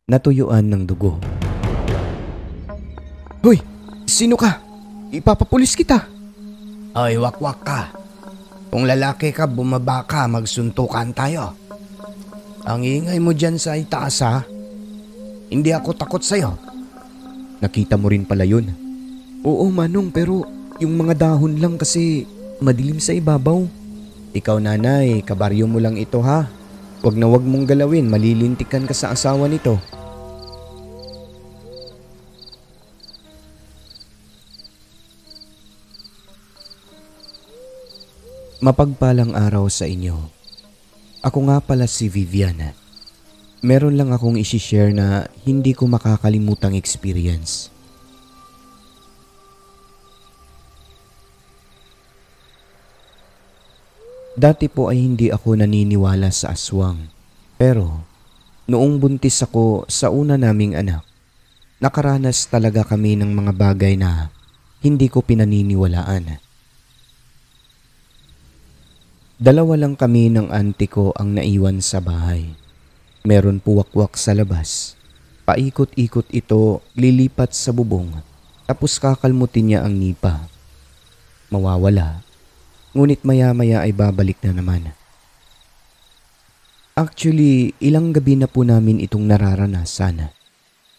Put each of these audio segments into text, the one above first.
natuyuan ng dugo. "Hoy! Sino ka? Ipapapulis kita!" Ay, wakwak ka. Kung lalaki ka, bumaba ka, magsuntukan tayo. Ang ingay mo dyan sa itaas ha. Hindi ako takot sa'yo. Nakita mo rin pala yun. Oo Manong, pero yung mga dahon lang kasi madilim sa ibabaw. Ikaw nanay, kabaryo mo lang ito ha. Wag na wag mong galawin, malilintikan ka sa asawa nito. Mapagpalang araw sa inyo. Ako nga pala si Viviana. Meron lang akong isi-share na hindi ko makakalimutang experience. Dati po ay hindi ako naniniwala sa aswang. Pero noong buntis ako sa una naming anak, nakaranas talaga kami ng mga bagay na hindi ko pinaniniwalaan. Dalawa lang kami ng auntie ko ang naiwan sa bahay. Meron puwakwak sa labas. Paikot-ikot ito, lilipat sa bubong, tapos kakalmutin niya ang nipa. Mawawala, ngunit maya-maya ay babalik na naman. Actually, ilang gabi na po namin itong nararanasan.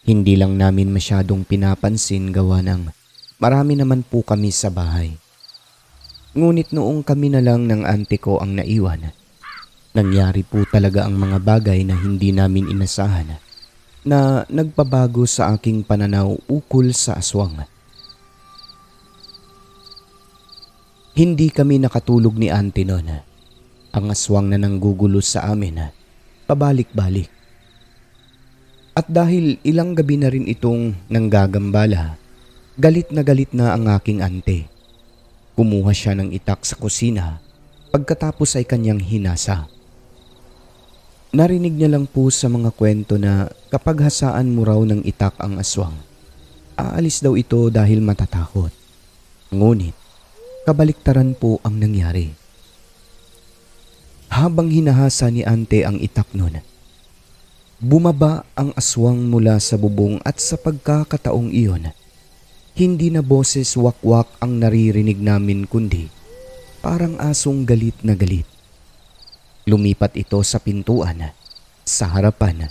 Hindi lang namin masyadong pinapansin gawa ng marami naman po kami sa bahay. Ngunit noong kami na lang ng auntie ko ang naiwan, nangyari po talaga ang mga bagay na hindi namin inasahan na nagpabago sa aking pananaw ukol sa aswang. Hindi kami nakatulog ni auntie noon. Ang aswang na nanggugulo sa amin, pabalik-balik. At dahil ilang gabi na rin itong nanggagambala, galit na ang aking auntie. Kumuha siya ng itak sa kusina, pagkatapos ay kanyang hinasa. Narinig niya lang po sa mga kwento na kapag hasaan mo raw ng itak ang aswang, aalis daw ito dahil matatakot. Ngunit, kabaliktaran po ang nangyari. Habang hinahasa ni ante ang itak nun, bumaba ang aswang mula sa bubong at sa pagkakataong iyon, hindi na boses wakwak ang naririnig namin kundi parang asong galit na galit. Lumipat ito sa pintuan, sa harapan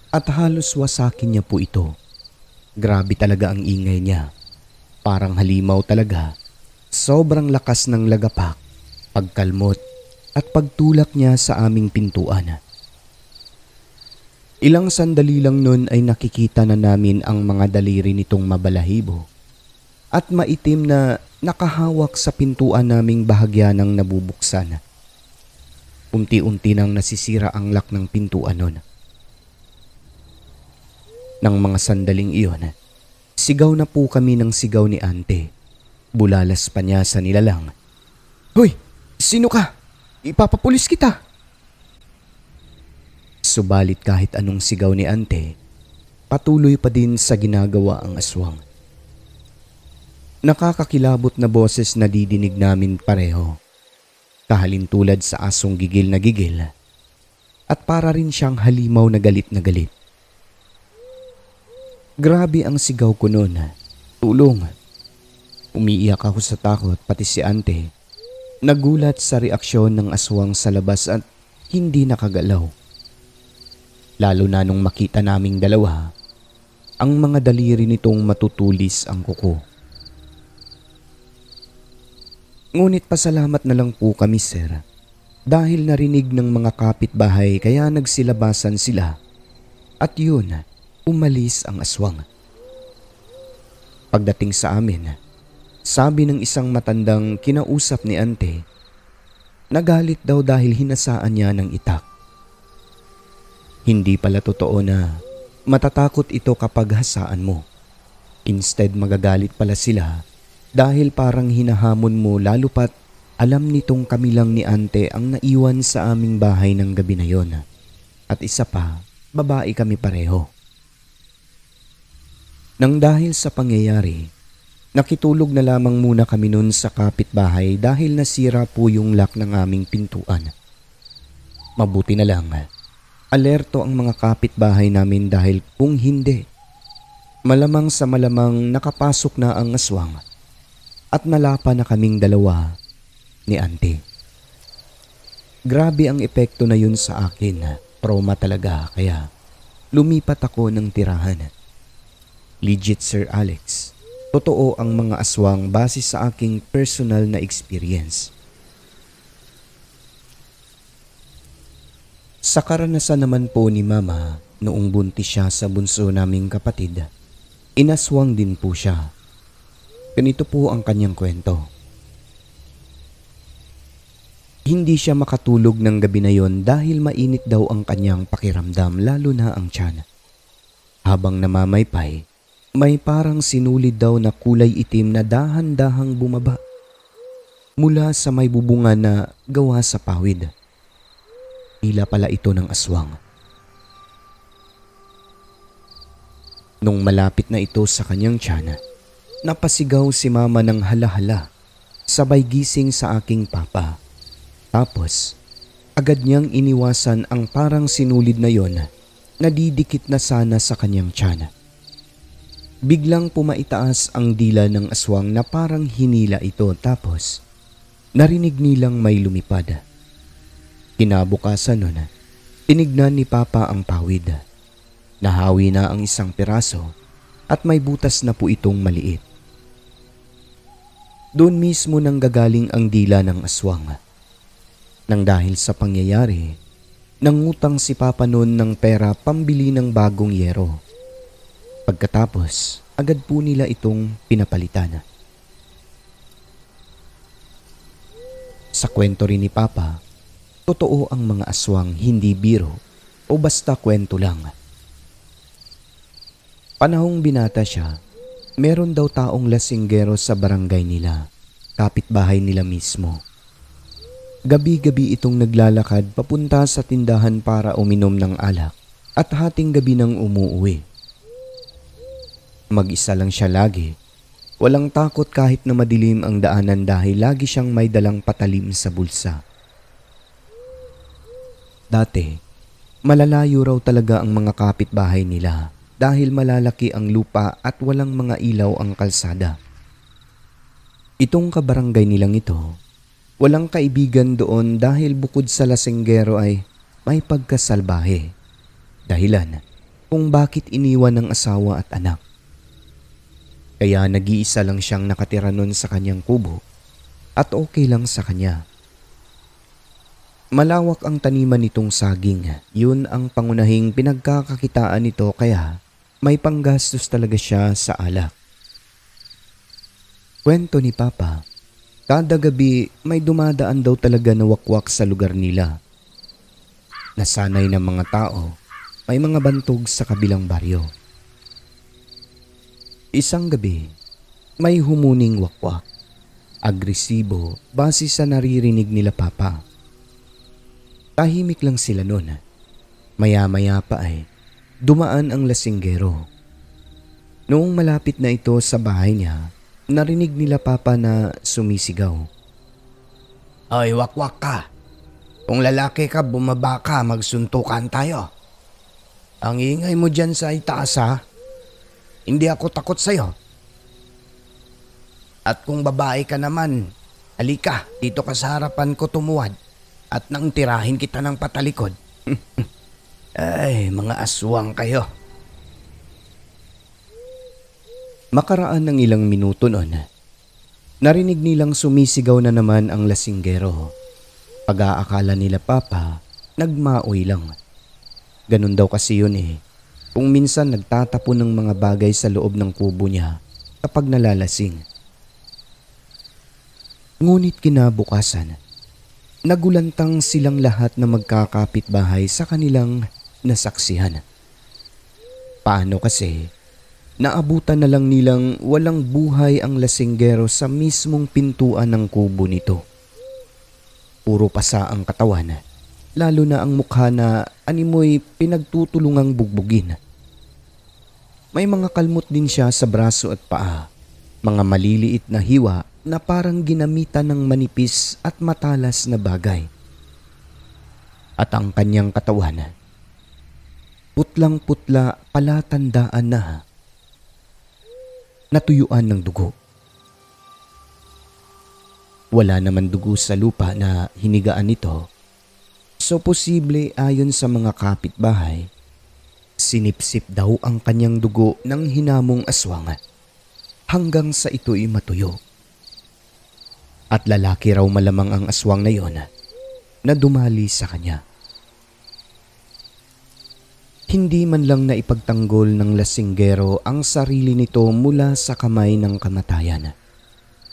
at halos wasakin niya po ito. Grabe talaga ang ingay niya. Parang halimaw talaga. Sobrang lakas ng lagapak, pagkalmot at pagtulak niya sa aming pintuan. Ilang sandali lang nun ay nakikita na namin ang mga daliri nitong mabalahibo at maitim na nakahawak sa pintuan naming bahagya ng nabubuksan. Unti-unti nang nasisira ang lock ng pintuan nun. Nang mga sandaling iyon, sigaw na po kami ng sigaw ni ante. Bulalas pa niya sa nilalang. "Hoy! Sino ka? Ipapapulis kita!" Subalit kahit anong sigaw ni ante, patuloy pa din sa ginagawa ang aswang. Nakakakilabot na boses na didinig namin pareho. Kahalintulad sa asong gigil na gigil. At para rin siyang halimaw na galit na galit. Grabe ang sigaw ko noon. "Tulong!" Umiiyak ako sa takot pati si ante. Nagulat sa reaksyon ng aswang sa labas at hindi nakagalaw. Lalo na nung makita naming dalawa, ang mga daliri nitong matutulis ang kuko. Ngunit pasalamat na lang po kami sir, dahil narinig ng mga kapitbahay kaya nagsilabasan sila at yun, umalis ang aswang. Pagdating sa amin, sabi ng isang matandang kinausap ni ante, nagalit daw dahil hinasaan niya ng itak. Hindi pala totoo na matatakot ito kapag hasaan mo. Instead magagalit pala sila dahil parang hinahamon mo lalo pat alam nitong kami lang ni ante ang naiwan sa aming bahay ng gabi na yon. At isa pa, babae kami pareho. Nang dahil sa pangyayari, nakitulog na lamang muna kami nun sa kapitbahay dahil nasira po yung lock ng aming pintuan. Mabuti na lang, Alerto ang mga kapitbahay namin dahil kung hindi, malamang sa malamang nakapasok na ang aswang at nalapa na kaming dalawa ni Auntie. Grabe ang epekto na yun sa akin. Trauma talaga, kaya lumipat ako ng tirahan. Legit, Sir Alex. Totoo ang mga aswang base sa aking personal na experience. Sa karanasan naman po ni Mama, noong buntis siya sa bunso naming kapatid, inaswang din po siya. Ganito po ang kanyang kwento. Hindi siya makatulog ng gabi na yon dahil mainit daw ang kanyang pakiramdam, lalo na ang tiyan. Habang namamaypay, may parang sinulid daw na kulay itim na dahan-dahang bumaba mula sa may bubungan na gawa sa pawid. Tila pala ito ng aswang. Nung malapit na ito sa kanyang tiyan, napasigaw si Mama ng hala-hala, sabay gising sa aking papa. Tapos, agad niyang iniwasan ang parang sinulid na yon na didikit na sana sa kanyang tiyan. Biglang pumaitaas ang dila ng aswang na parang hinila ito, tapos narinig nilang may lumipad. Kinabukasan nun, tinignan ni Papa ang pawid. Nahawi na ang isang piraso at may butas na po itong maliit. Doon mismo nang gagaling ang dila ng aswang. Nang dahil sa pangyayari, nangutang si Papa noon ng pera pambili ng bagong yero. Pagkatapos, agad po nila itong pinapalitan. Sa kwento rin ni Papa, totoo ang mga aswang, hindi biro o basta kwento lang. Panahong binata siya, meron daw taong lasinggero sa barangay nila, kapitbahay nila mismo. Gabi-gabi itong naglalakad papunta sa tindahan para uminom ng alak at hating gabi nang umuuwi. Mag-isa lang siya lagi. Walang takot kahit na madilim ang daanan dahil lagi siyang may dalang patalim sa bulsa. Dati, malalayo raw talaga ang mga kapitbahay nila dahil malalaki ang lupa at walang mga ilaw ang kalsada. Itong kabarangay nilang ito, walang kaibigan doon dahil bukod sa lasinggero ay may pagkasalbahe. Dahilan kung bakit iniwan ng asawa at anak. Kaya nag-iisa lang siyang nakatira nun sa kanyang kubo at okay lang sa kanya. Malawak ang taniman nitong saging. Yun ang pangunahing pinagkakakitaan nito, kaya may panggastos talaga siya sa alak. Kwento ni Papa, kada gabi may dumadaan daw talaga na wakwak sa lugar nila. Nasanay ng mga tao, may mga bantog sa kabilang baryo. Isang gabi, may humuning wakwak. Agresibo base sa naririnig nila Papa. Tahimik lang sila noon. Maya-maya pa ay dumaan ang lasinggero. Noong malapit na ito sa bahay niya, narinig nila Papa na sumisigaw. Ay, wakwak ka. Kung lalaki ka, bumaba ka, magsuntukan tayo. Ang ingay mo dyan sa itaas ha. Hindi ako takot sa'yo. At kung babae ka naman, halika, dito ka sa harapan ko tumuwad at nang tirahin kita ng patalikod. Ay, mga aswang kayo. Makaraan ng ilang minuto noon, narinig nilang sumisigaw na naman ang lasinggero. Pag-aakala nila Papa, nagmaoy lang. Ganun daw kasi yun eh. Kung minsan nagtatapon ng mga bagay sa loob ng kubo niya kapag nalalasing. Ngunit kinabukasan, nagulantang silang lahat na magkakapitbahay sa kanilang nasaksihan. Paano kasi, naabutan na lang nilang walang buhay ang lasinggero sa mismong pintuan ng kubo nito. Puro pasa ang katawan, lalo na ang mukha na animoy pinagtutulungang bugbugin. May mga kalmot din siya sa braso at paa, mga maliliit na hiwa na parang ginamitan ng manipis at matalas na bagay. At ang kanyang katawan, putlang-putla palatandaan na natuyuan ng dugo. Wala naman dugo sa lupa na hinigaan nito, so posible ayon sa mga kapitbahay, sinipsip daw ang kanyang dugo ng hinamong aswang hanggang sa ito'y matuyo. At lalaki raw malamang ang aswang na yon na dumali sa kanya. Hindi man lang naipagtanggol ng lasinggero ang sarili nito mula sa kamay ng kamatayan,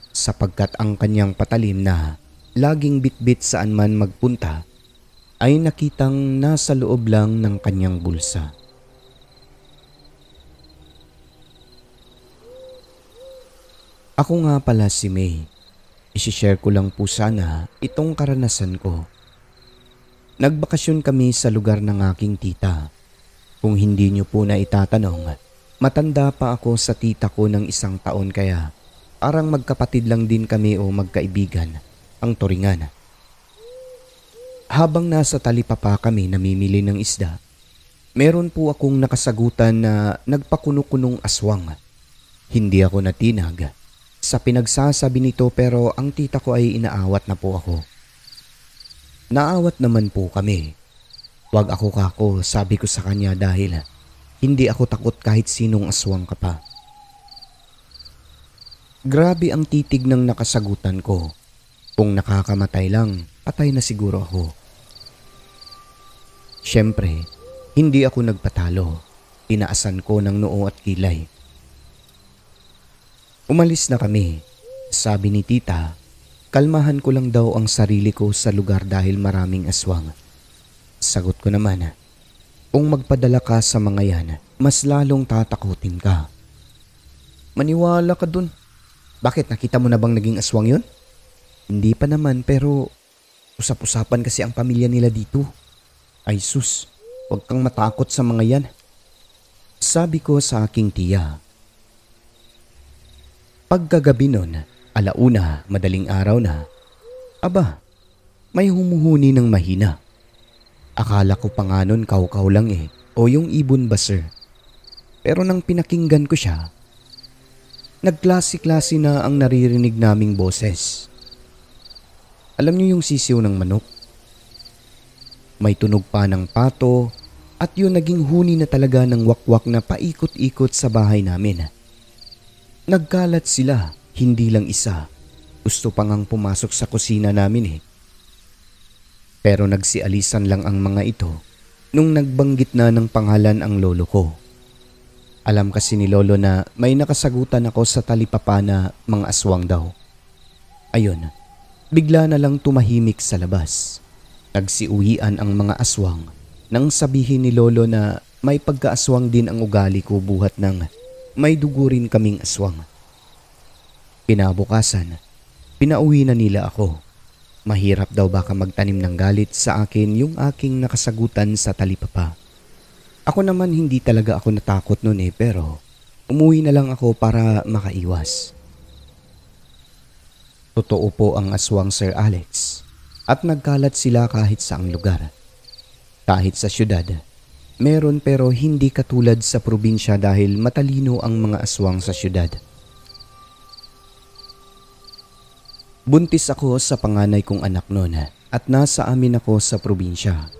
sapagkat ang kanyang patalim na laging bitbit saan man magpunta ay nakitang nasa loob lang ng kanyang bulsa. Ako nga pala si May. Isishare ko lang po sana itong karanasan ko. Nagbakasyon kami sa lugar ng aking tita. Kung hindi niyo po na itatanong, matanda pa ako sa tita ko ng 1 taon kaya parang magkapatid lang din kami o magkaibigan ang turingan. Habang nasa talipapa kami namimili ng isda, meron po akong nakasagutan na nagpakuno-kunong aswang. Hindi ako natinag sa pinagsasabi nito pero ang tita ko ay inaawat na po ako. Naawat naman po kami. Wag ako kako, sabi ko sa kanya dahil hindi ako takot kahit sinong aswang ka pa. Grabe ang titig ng nakasagutan ko. Kung nakakamatay lang, patay na siguro ako. Siyempre, hindi ako nagpatalo. Tinaasan ko ng noo at kilay. Umalis na kami. Sabi ni tita, kalmahan ko lang daw ang sarili ko sa lugar dahil maraming aswang. Sagot ko naman, kung magpadala ka sa mga yan, mas lalong tatakutin ka. Maniwala ka dun. Bakit, nakita mo na bang naging aswang yun? Hindi pa naman, pero usap-usapan kasi ang pamilya nila dito. Ay sus, huwag kang matakot sa mga yan. Sabi ko sa aking tiya. Pagkagabi nun, 1:00, madaling araw na. Aba, may humuhuni ng mahina. Akala ko pa nga nun kaw-kaw lang o yung ibon ba sir. Pero nang pinakinggan ko siya, nagklase-klase na ang naririnig naming boses. Alam niyo yung sisiw ng manok? May tunog pa ng pato at yun naging huni na talaga ng wakwak na paikot-ikot sa bahay namin. Nagkalat sila, hindi lang isa. Gusto pa ngang pumasok sa kusina namin Pero nagsialisan lang ang mga ito nung nagbanggit na ng pangalan ang lolo ko. Alam kasi ni lolo na may nakasagutan ako sa talipapa na mga aswang daw. Ayun, bigla na lang tumahimik sa labas. Nagsiuwian ang mga aswang nang sabihin ni lolo na may pagkaaswang din ang ugali ko buhat ng may dugo rin kaming aswang. Kinabukasan, pinauwi na nila ako. Mahirap daw baka magtanim ng galit sa akin yung aking nakasagutan sa talipapa. Ako naman hindi talaga ako natakot noon pero umuwi na lang ako para makaiwas. Totoo po ang aswang Sir Alex at nagkalat sila kahit saang lugar. Kahit sa syudad, meron pero hindi katulad sa probinsya dahil matalino ang mga aswang sa syudad. Buntis ako sa panganay kong anak noon at nasa amin ako sa probinsya.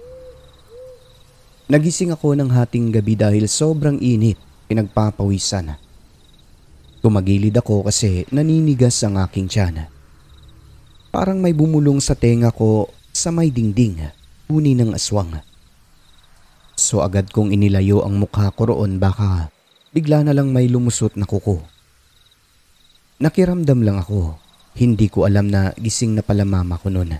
Nagising ako ng hating gabi dahil sobrang init, pinagpapawisan. Tumagilid ako kasi naninigas ang aking tiyan. Parang may bumulong sa tenga ko sa may dingding, huni ng aswang. So agad kong inilayo ang mukha ko roon baka bigla na lang may lumusot na kuko. Nakiramdam lang ako, hindi ko alam na gising na pala mama ko noon.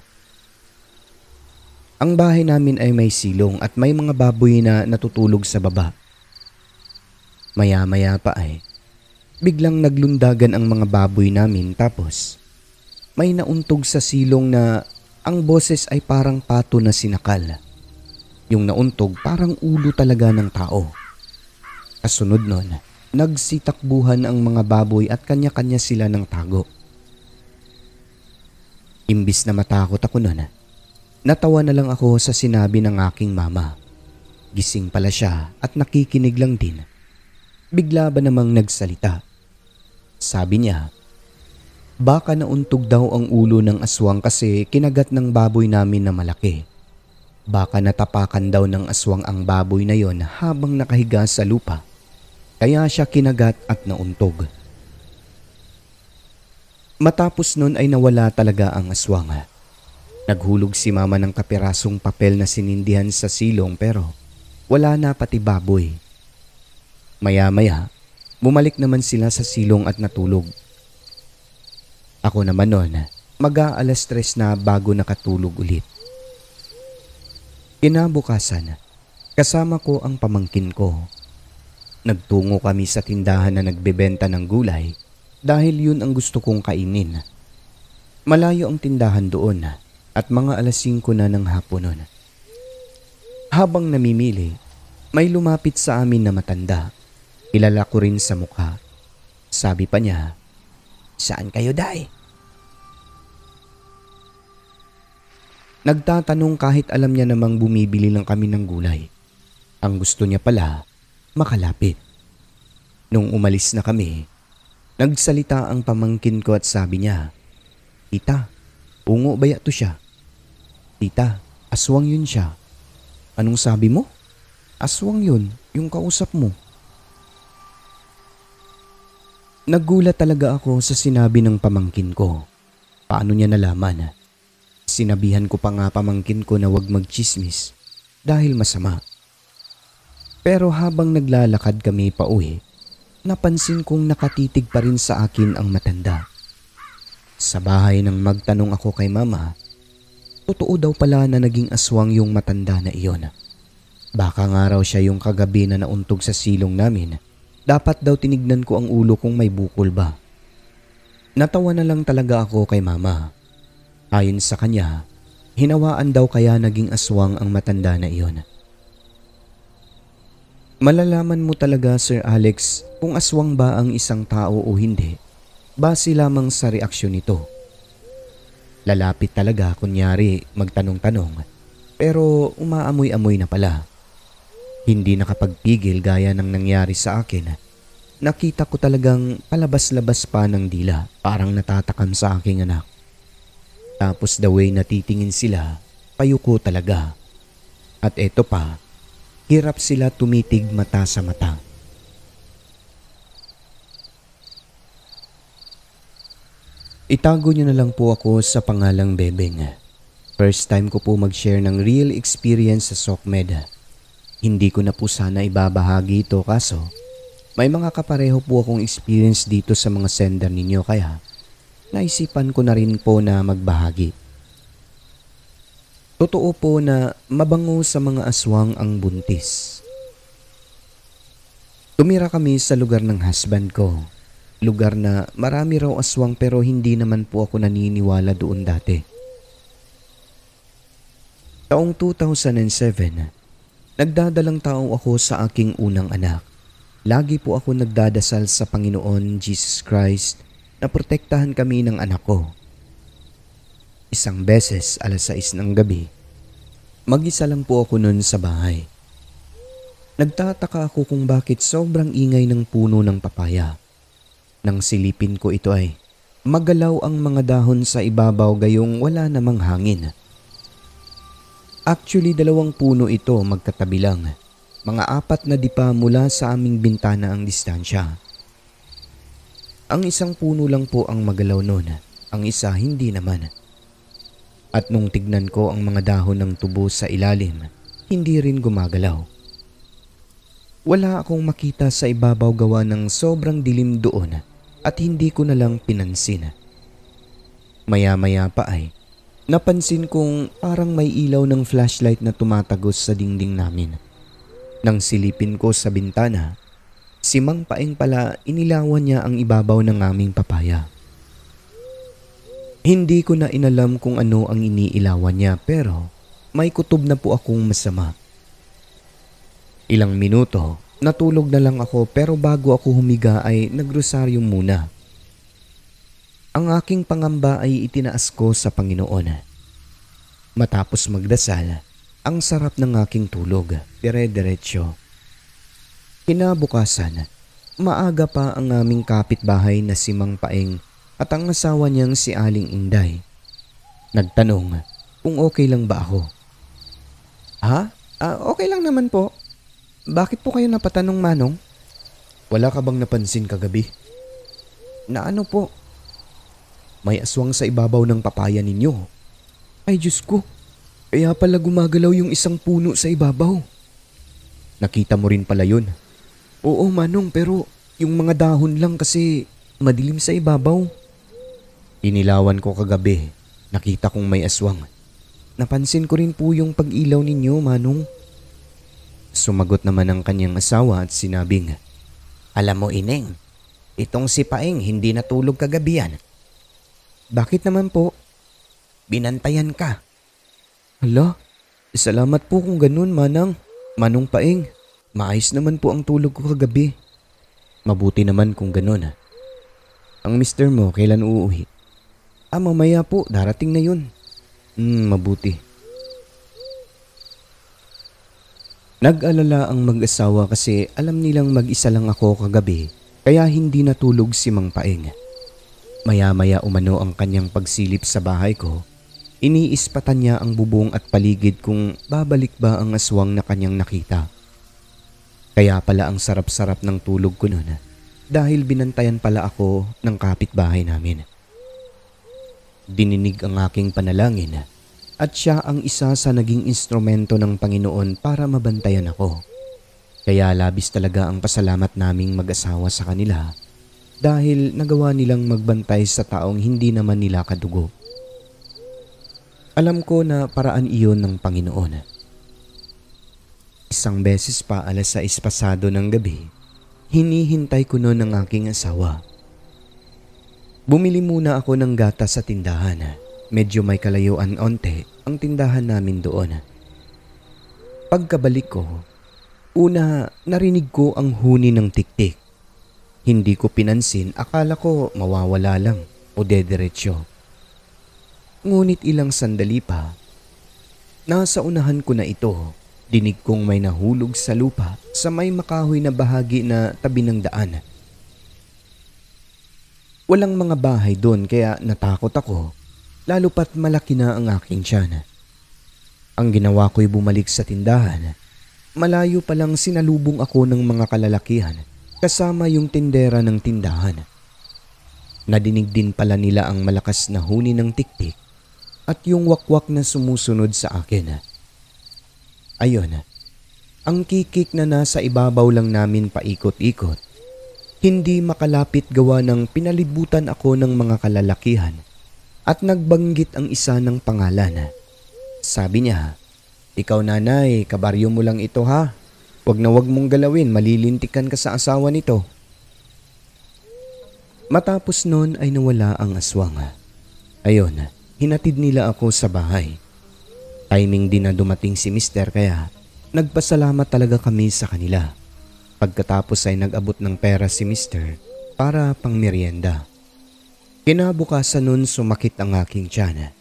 Ang bahay namin ay may silong at may mga baboy na natutulog sa baba. Maya-maya pa biglang naglundagan ang mga baboy namin tapos may nauntog sa silong na ang boses ay parang pato na sinakal. Yung nauntog parang ulo talaga ng tao. Kasunod nun, nagsitakbuhan ang mga baboy at kanya-kanya sila ng tago. Imbis na matakot ako nun, natawa na lang ako sa sinabi ng aking mama. Gising pala siya at nakikinig lang din. Bigla ba namang nagsalita? Sabi niya, baka nauntog daw ang ulo ng aswang kasi kinagat ng baboy namin na malaki. Baka natapakan daw ng aswang ang baboy na yon habang nakahiga sa lupa. Kaya siya kinagat at nauntog. Matapos nun ay nawala talaga ang aswang. Naghulog si mama ng kapirasong papel na sinindihan sa silong pero wala na pati baboy. Maya-maya, bumalik naman sila sa silong at natulog. Ako naman noon, mag-aalas 3 na bago nakatulog ulit. Kinabukasan, kasama ko ang pamangkin ko. Nagtungo kami sa tindahan na nagbebenta ng gulay dahil yun ang gusto kong kainin. Malayo ang tindahan doon at mga alas 5 na ng hapon noon. Habang namimili, may lumapit sa amin na matanda. Kilala ko rin sa mukha. Sabi pa niya, "Saan kayo, Day?" Nagtatanong kahit alam niya namang bumibili lang kami ng gulay. Ang gusto niya pala, makalapit. Nung umalis na kami, nagsalita ang pamangkin ko at sabi niya, "Tita, ungo ba yato siya?" "Tita, aswang yun siya." "Anong sabi mo?" "Aswang yun, yung kausap mo." Naggulat talaga ako sa sinabi ng pamangkin ko. Paano niya nalaman? Sinabihan ko pa nga pamangkin ko na wag magchismis dahil masama. Pero habang naglalakad kami pauwi, napansin kong nakatitig pa rin sa akin ang matanda. Sa bahay nang magtanong ako kay mama, totoo daw pala na naging aswang yung matanda na iyon. Baka nga raw siya yung kagabi na nauntog sa silong namin. Dapat daw tinignan ko ang ulo kung may bukol ba. Natawa na lang talaga ako kay mama. Ayon sa kanya, hinawaan daw kaya naging aswang ang matanda na iyon. Malalaman mo talaga, Sir Alex, kung aswang ba ang isang tao o hindi, base lamang sa reaksyon nito. Lalapit talaga kunyari magtanong-tanong, pero umaamoy-amoy na pala. Hindi nakapagpigil gaya ng nangyari sa akin. Nakita ko talagang palabas-labas pa ng dila, parang natatakam sa aking anak. Tapos the way natitingin sila, payuko talaga. At eto pa, hirap sila tumitig mata sa mata. Itago niyo na lang po ako sa pangalang Bebeng. First time ko po mag-share ng real experience sa SOCMED. Hindi ko na po sana ibabahagi ito kaso may mga kapareho po akong experience dito sa mga sender ninyo kaya naisipan ko na rin po na magbahagi. Totoo po na mabango sa mga aswang ang buntis. Tumira kami sa lugar ng husband ko. Lugar na marami raw aswang pero hindi naman po ako naniniwala doon dati. Taong 2007, nagdadalang tao ako sa aking unang anak. Lagi po ako nagdadasal sa Panginoon Jesus Christ na protektahan kami ng anak ko. Isang beses, alas 6 ng gabi, mag-isa lang po ako noon sa bahay. Nagtataka ako kung bakit sobrang ingay ng puno ng papaya. Nang silipin ko ito ay magalaw ang mga dahon sa ibabaw gayong wala namang hangin. Actually, 2 puno ito magkatabi lang. Mga 4 na dipa mula sa aming bintana ang distansya. Ang isang puno lang po ang magalaw noon, ang isa hindi naman. At nung tignan ko ang mga dahon ng tubo sa ilalim, hindi rin gumagalaw. Wala akong makita sa ibabaw gawa ng sobrang dilim doon at hindi ko na lang pinansin. Maya-maya pa ay napansin kong parang may ilaw ng flashlight na tumatagos sa dingding namin. Nang silipin ko sa bintana, si Mang Paeng pala inilawan niya ang ibabaw ng aming papaya. Hindi ko na inalam kung ano ang iniilawan niya pero may kutob na po akong masama. Ilang minuto, natulog na lang ako pero bago ako humiga ay nagrosaryo muna. Ang aking pangamba ay itinaas ko sa Panginoon. Matapos magdasal, ang sarap ng aking tulog dire-diretso. Kinabukasan, maaga pa ang aming kapitbahay na si Mang Paeng at ang asawa niyang si Aling Inday. Nagtanong kung okay lang ba ako. Ha? Okay lang naman po. Bakit po kayo napatanong, Manong? Wala ka bang napansin kagabi? Na ano po? May aswang sa ibabaw ng papaya ninyo. Ay Diyos ko, kaya pala gumagalaw yung isang puno sa ibabaw. Nakita mo rin pala yun? Oo Manong, pero yung mga dahon lang kasi madilim sa ibabaw. Inilawan ko kagabi, nakita kong may aswang. Napansin ko rin po yung pag-ilaw ninyo, Manong. Sumagot naman ang kanyang asawa at sinabing, Alam mo, Ineng, itong si Paeng hindi natulog kagabi yan. Bakit naman po? Binantayan ka. Hala, salamat po kung ganun, Manong Paeng. Maayos naman po ang tulog ko kagabi. Mabuti naman kung ganun. Ang mister mo kailan uuwi? Mamaya po, darating na yun. Mabuti. Nag-alala ang mag-asawa kasi alam nilang mag-isa lang ako kagabi kaya hindi natulog si Mang Paeng. Maya-maya umano ang kanyang pagsilip sa bahay ko. Iniispatan niya ang bubong at paligid kung babalik ba ang aswang na kanyang nakita. Kaya pala ang sarap-sarap ng tulog ko noon dahil binantayan pala ako ng kapitbahay namin. Dininig ang aking panalangin at siya ang isa sa naging instrumento ng Panginoon para mabantayan ako. Kaya labis talaga ang pasalamat naming mag-asawa sa kanila dahil nagawa nilang magbantay sa taong hindi naman nila kadugo. Alam ko na paraan iyon ng Panginoon. Isang beses pa 6:00 pasado ng gabi, hinihintay ko noon ang aking asawa. Bumili muna ako ng gatas sa tindahan. Medyo may kalayuan onte ang tindahan namin doon. Pagkabalik ko, una narinig ko ang huni ng tiktik. Hindi ko pinansin, akala ko mawawala lang o dediretso. Ngunit ilang sandali pa, nasa unahan ko na ito, dinig kong may nahulog sa lupa sa may makahoy na bahagi na tabi ng daan. Walang mga bahay doon kaya natakot ako. Lalo pat malaki na ang aking tiyan. Ang ginawa ko'y bumalik sa tindahan. Malayo pa lang sinalubong ako ng mga kalalakihan kasama yung tindera ng tindahan. Nadinig din pala nila ang malakas na huni ng tiktik at yung wakwak na sumusunod sa akin. Ayon, ang kikik na nasa ibabaw lang namin paikot-ikot. Hindi makalapit gawa ng pinalibutan ako ng mga kalalakihan. At nagbanggit ang isa ng pangalan. Sabi niya, Ikaw nanay, kabaryo mo lang ito ha. Wag na wag mong galawin, malilintikan ka sa asawa nito. Matapos noon ay nawala ang aswang. Ayon, hinatid nila ako sa bahay. Timing din na dumating si mister kaya nagpasalamat talaga kami sa kanila. Pagkatapos ay nag-abot ng pera si mister para pang merienda. Kinabukasan nun sumakit ang aking tiyan.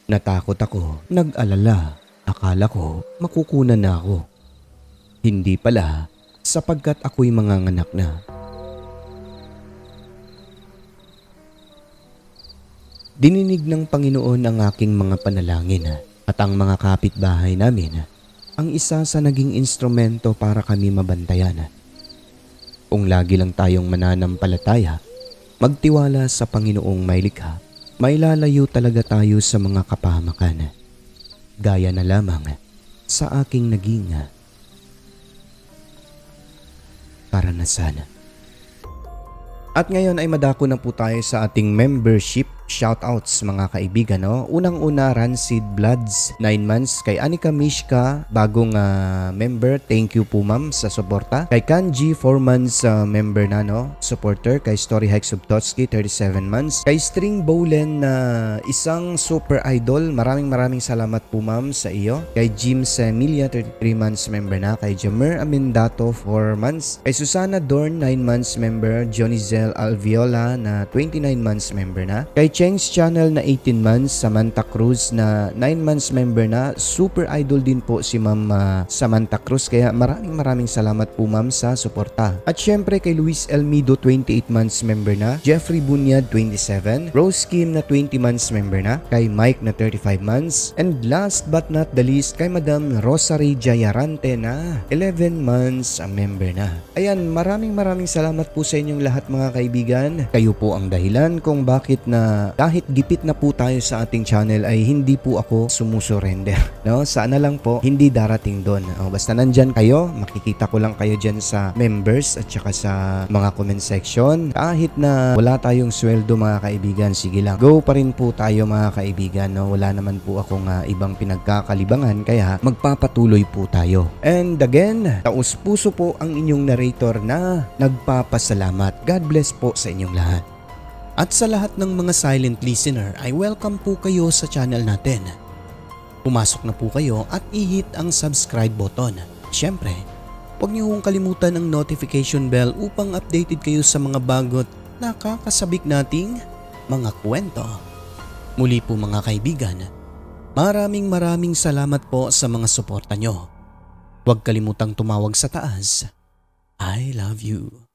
Natakot ako, nag-alala. Akala ko makukunan na ako. Hindi pala sapagkat ako'y manganganak na. Dininig ng Panginoon ang aking mga panalangin at ang mga kapitbahay namin ang isa sa naging instrumento para kami mabantayan. Kung lagi lang tayong mananampalataya, magtiwala sa Panginoong may likha, may lalayo talaga tayo sa mga kapahamakan. Gaya na lamang sa aking naging karanasan. At ngayon ay madako na po tayo sa ating membership shoutouts mga kaibigan. No? Unang-una, Rancid Bloods, 9 months. Kay Anika Mishka, bagong member. Thank you po ma'am sa suporta. Kay Kanji, 4 months member na, no? Supporter. Kay Story Hike Subtotski, 37 months. Kay String Bowlen na isang super idol. Maraming salamat po ma'am sa iyo. Kay Jim Semilia, 33 months member na. Kay Jamer Amendato, 4 months. Kay Susana Dorn, 9 months member. Johnny Zel Alviola na 29 months member na. Kay Cheng's channel na 18 months, Samantha Cruz na 9 months member na. Super idol din po si Ma'am Samantha Cruz, kaya maraming salamat po ma'am sa suporta. At syempre kay Luis Elmido 28 months member na, Jeffrey Bunyad 27, Rose Kim na 20 months member na, kay Mike na 35 months, and last but not the least kay Madam Rosary Jayarante na 11 months ang member na. Ayan, maraming salamat po sa inyong lahat mga kaibigan. Kayo po ang dahilan kung bakit na kahit gipit na po tayo sa ating channel ay hindi po ako sumusurrender. No? Sana lang po hindi darating doon. Basta nandyan kayo, makikita ko lang kayo dyan sa members at saka sa mga comment section. Kahit na wala tayong sweldo mga kaibigan, sige lang. Go pa rin po tayo mga kaibigan. No? Wala naman po akong ibang pinagkakalibangan, kaya magpapatuloy po tayo. And again, taos puso po ang inyong narrator na nagpapasalamat. God bless po sa inyong lahat. At sa lahat ng mga silent listener ay welcome po kayo sa channel natin. Pumasok na po kayo at i-hit ang subscribe button. Siyempre, huwag niyo hong kalimutan ang notification bell upang updated kayo sa mga bagot nakakasabik nating mga kwento. Muli po mga kaibigan, maraming salamat po sa mga suporta nyo. Huwag kalimutang tumawag sa taas. I love you.